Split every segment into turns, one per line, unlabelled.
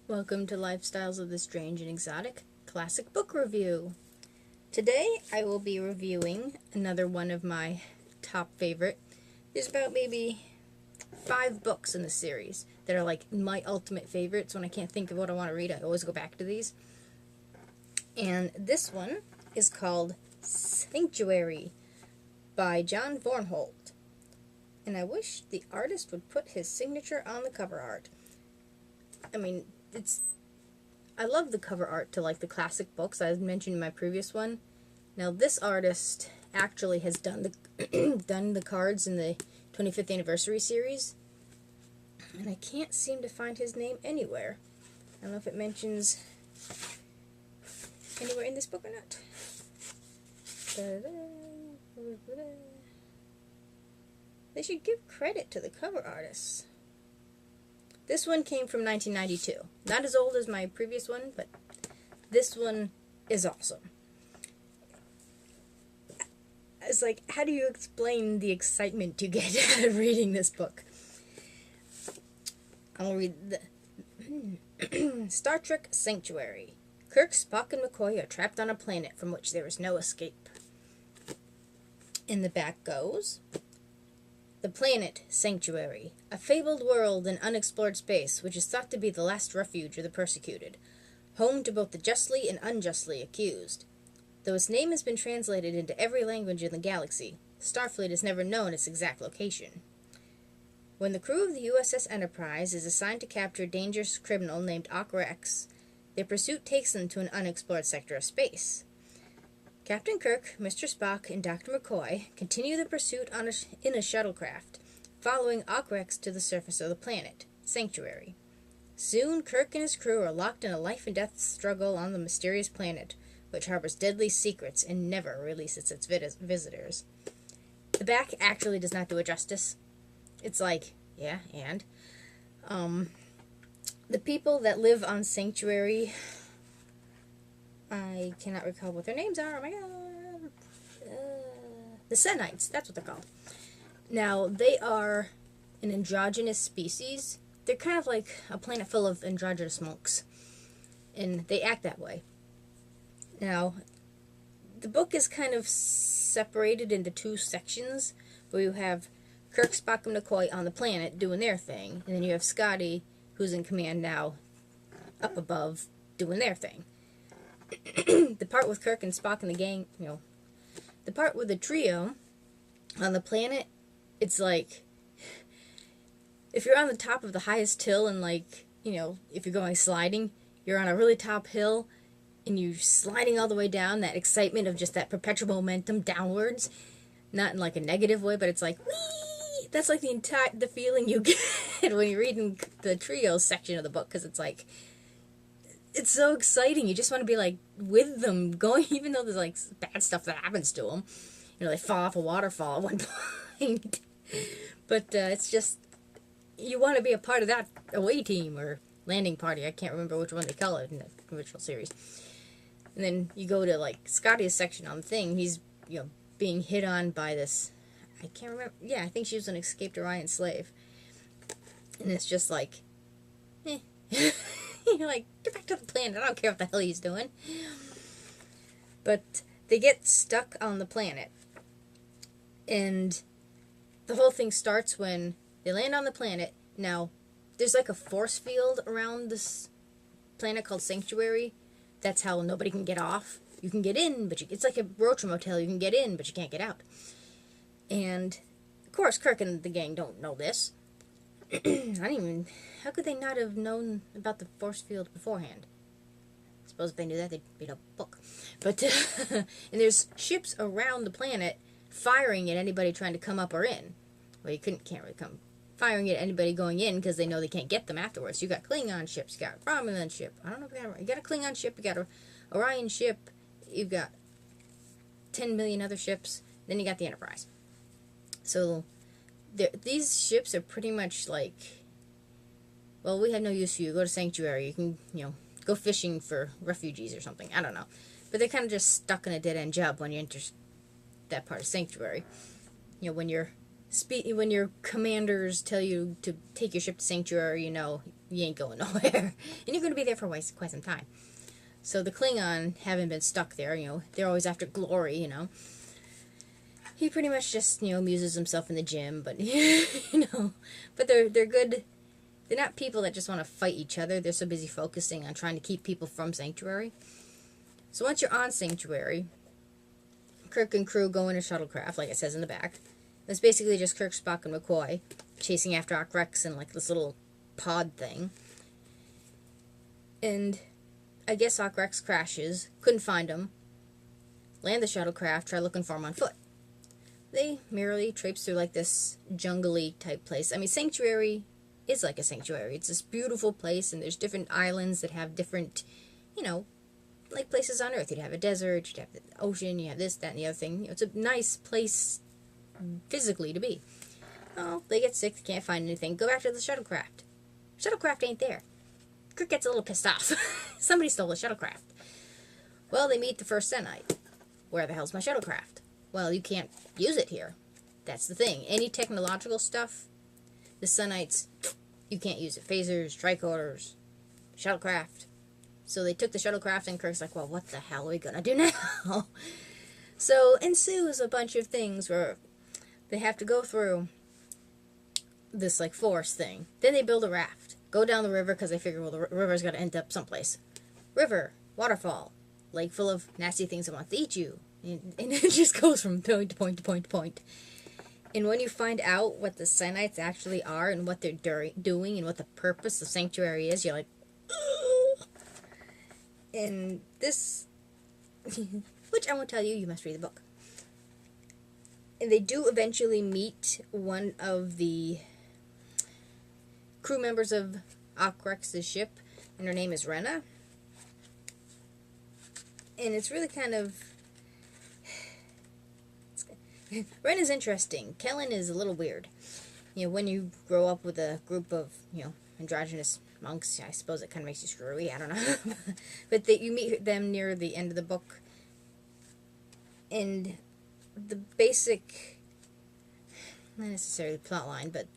Welcome to Lifestyles of the Strange and Exotic Classic Book Review. Today I will be reviewing another one of my top favorite. There's about maybe 5 books in the series that are like my ultimate favorites. When I can't think of what I want to read, I always go back to these. And this one is called Sanctuaray by John Vornholt. And I wish the artist would put his signature on the cover art. I mean, I love the cover art to like the classic books I mentioned in my previous one. Now this artist actually has done the done the cards in the 25th anniversary series, and I can't seem to find his name anywhere. I don't know if it mentions anywhere in this book or not. They should give credit to the cover artists. This one came from 1992. Not as old as my previous one, but this one is awesome. It's like, how do you explain the excitement you get out of reading this book? I'll read the Star Trek Sanctuaray. Kirk, Spock, and McCoy are trapped on a planet from which there is no escape. In the back goes... The planet, Sanctuaray, a fabled world in unexplored space, which is thought to be the last refuge of the persecuted, home to both the justly and unjustly accused. Though its name has been translated into every language in the galaxy, Starfleet has never known its exact location. When the crew of the USS Enterprise is assigned to capture a dangerous criminal named Rex, their pursuit takes them to an unexplored sector of space. Captain Kirk, Mr. Spock, and Dr. McCoy continue the pursuit in a shuttlecraft, following Rex to the surface of the planet, Sanctuaray. Soon, Kirk and his crew are locked in a life-and-death struggle on the mysterious planet, which harbors deadly secrets and never releases its visitors. The back actually does not do it justice. It's like, yeah, and... the people that live on Sanctuaray... I cannot recall what their names are. Oh my god. The Senites, that's what they're called. Now, they are an androgynous species. They're kind of like a planet full of androgynous monks. And they act that way. Now, the book is kind of separated into 2 sections, where you have Kirk, Spock, and McCoy on the planet doing their thing. And then you have Scotty, who's in command now, up above, doing their thing. The part with Kirk and Spock and the gang, the part with the trio on the planet, it's like, if you're on the top of the highest hill and like, if you're going sliding, you're on a really top hill and you're sliding all the way down, that excitement of just that perpetual momentum downwards, not in like a negative way, but it's like, whee! That's like the feeling you get when you're reading the trio section of the book, because it's like, it's so exciting. You just want to be like with them going, even though there's like bad stuff that happens to them. They fall off a waterfall at one point. But it's just, you want to be a part of that away team or landing party. I can't remember which one they call it in the original series. And then you go to like Scotty's section on the thing. He's being hit on by this. I can't remember. Yeah, I think she was an escaped Orion slave. And it's just like, eh. You're like, get back to the planet. I don't care what the hell he's doing. But they get stuck on the planet. And the whole thing starts when they land on the planet. Now, there's like a force field around this planet called Sanctuaray. That's how nobody can get off. You can get in, but it's like a roach motel. You can get in, but you can't get out. And, of course, Kirk and the gang don't know this. How could they not have known about the force field beforehand? I suppose if they knew that, they'd read a book. But, and there's ships around the planet firing at anybody trying to come up or in. Well, you can't really come firing at anybody going in because they know they can't get them afterwards. You got Klingon ships, you got a Romulan ship. I don't know if you got a Klingon ship, you got a Orion ship, you've got 10 million other ships, then you got the Enterprise. So, these ships are pretty much like, well, we have no use for you. Go to Sanctuaray. You can, go fishing for refugees or something. I don't know. But they're kind of just stuck in a dead-end job when you enter that part of Sanctuaray. When your commanders tell you to take your ship to Sanctuaray, you ain't going nowhere. And you're going to be there for quite some time. So the Klingon haven't been stuck there, they're always after glory, He pretty much just, amuses himself in the gym, but, but they're good. They're not people that just want to fight each other. They're so busy focusing on trying to keep people from Sanctuary. So once you're on Sanctuary, Kirk and crew go in a shuttlecraft, like it says in the back. It's basically just Kirk, Spock, and McCoy chasing after Rex in like this little pod thing. And I guess Rex crashes, couldn't find him, land the shuttlecraft, try looking for him on foot. They merely traipse through like this jungly type place. I mean, Sanctuary is like a sanctuary. It's this beautiful place, and there's different islands that have different, like places on Earth. You'd have a desert, you'd have the ocean, you have this, that, and the other thing. It's a nice place physically to be. Oh, they get sick, they can't find anything. Go back to the shuttlecraft. Shuttlecraft ain't there. Kirk gets a little pissed off. Somebody stole the shuttlecraft. Well, they meet the first Senite. Where the hell's my shuttlecraft? Well, you can't use it here. That's the thing. Any technological stuff, the Senites, you can't use it. Phasers, tricorders, shuttlecraft. So they took the shuttlecraft, and Kirk's like, well, what the hell are we gonna do now? So ensues a bunch of things where they have to go through this, like, forest thing. Then they build a raft. Go down the river, because they figure, well, the river's got to end up someplace. River, waterfall, lake full of nasty things that want to eat you. And it just goes from point to point to point to point. And when you find out what the Senites actually are and what they're doing and what the purpose of Sanctuary is, you're like, ugh. And this, which I won't tell you, you must read the book. And they do eventually meet one of the crew members of Rex's ship, and her name is Rena. And it's really kind of... Rena's interesting. Kellen is a little weird. When you grow up with a group of, androgynous monks, I suppose it kind of makes you screwy, I don't know. But you meet them near the end of the book. And the basic, not necessarily plot line, but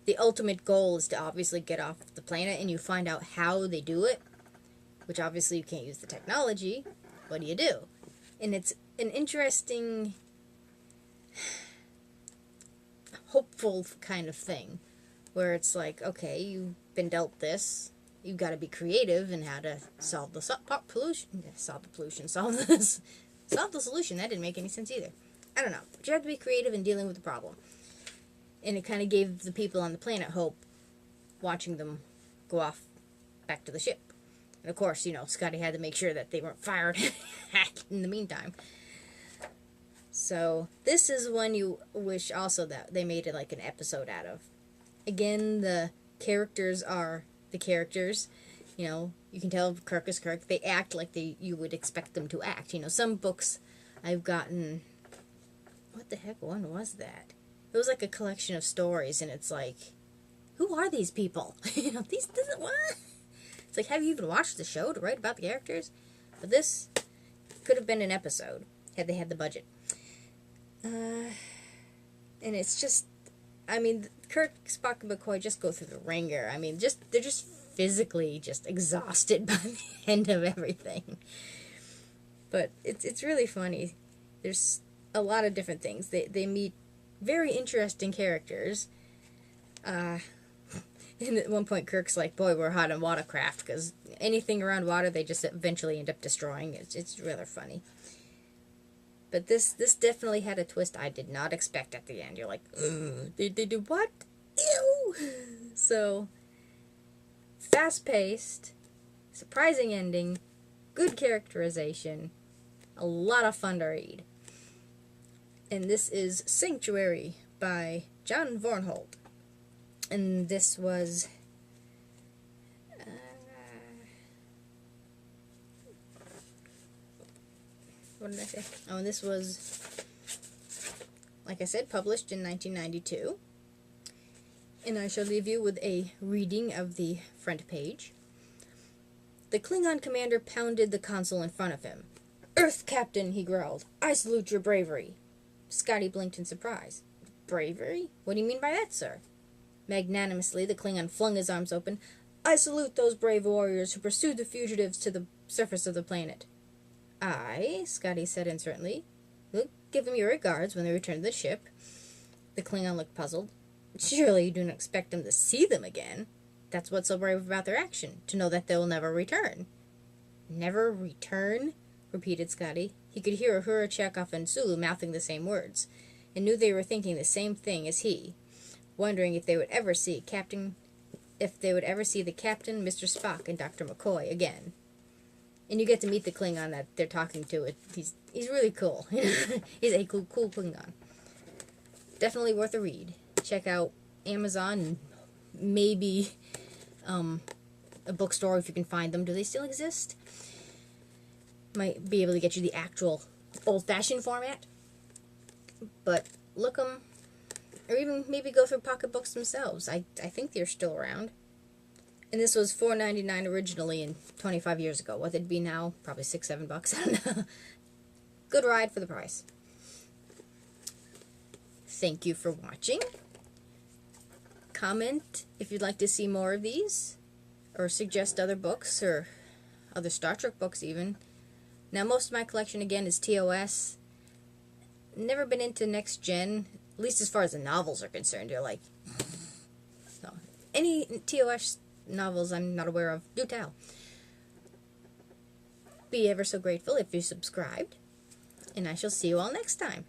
the ultimate goal is to obviously get off the planet, and you find out how they do it, which obviously you can't use the technology. What do you do? And it's an interesting, hopeful kind of thing, where it's like, okay, you've been dealt this, you've got to be creative in how to solve the pollution, solve the solution. That didn't make any sense either. I don't know, but you have to be creative in dealing with the problem. And it kind of gave the people on the planet hope, watching them go off back to the ship. And of course, Scotty had to make sure that they weren't fired in the meantime. So, this is one you wish also that they made it like an episode out of. Again, the characters are the characters. You can tell Kirk is Kirk. They act like you would expect them to act. Some books I've gotten... What the heck one was that? It was like a collection of stories, and it's like, who are these people? What? It's like, have you even watched the show to write about the characters? But this could have been an episode, had they had the budget. And it's just, Kirk, Spock, and McCoy just go through the ringer. They're just physically just exhausted by the end of everything. But it's really funny. There's a lot of different things. They meet very interesting characters. And at one point, Kirk's like, boy, we're hot on watercraft, because anything around water, they just eventually end up destroying. It's rather funny. But this definitely had a twist I did not expect at the end. You're like, ugh, they do what? Ew! So, fast-paced, surprising ending, good characterization, a lot of fun to read. And this is Sanctuary by John Vornholt. And this was... what did I say? Oh, and this was, like I said, published in 1992. And I shall leave you with a reading of the front page. The Klingon commander pounded the console in front of him. "Earth, Captain," he growled. "I salute your bravery." Scotty blinked in surprise. "Bravery? What do you mean by that, sir?" Magnanimously, the Klingon flung his arms open. I salute those brave warriors who pursued the fugitives to the surface of the planet. Aye, Scotty said uncertainly. We'll give them your regards when they return to the ship. The Klingon looked puzzled. Surely you don't expect them to see them again. That's what's so brave about their action, to know that they will never return. Never return? Repeated Scotty. He could hear Uhura, Chekhov, and Sulu mouthing the same words, and knew they were thinking the same thing as he, wondering if they would ever see the captain, Mr. Spock, and Dr. McCoy again. And you get to meet the Klingon that they're talking to. He's really cool. He's a cool Klingon. Definitely worth a read. Check out Amazon and maybe a bookstore if you can find them. Do they still exist? Might be able to get you the actual old-fashioned format. But look them, or even maybe go through pocketbooks themselves. I think they're still around. And this was $4.99 originally and 25 years ago. What it'd be now? Probably $6-7. I don't know. Good ride for the price. Thank you for watching. Comment if you'd like to see more of these, or suggest other books, or other Star Trek books even. Now, most of my collection, again, is TOS. Never been into Next Gen, at least as far as the novels are concerned. They're like... So, any TOS novels I'm not aware of, do tell. Be ever so grateful if you subscribed, and I shall see you all next time.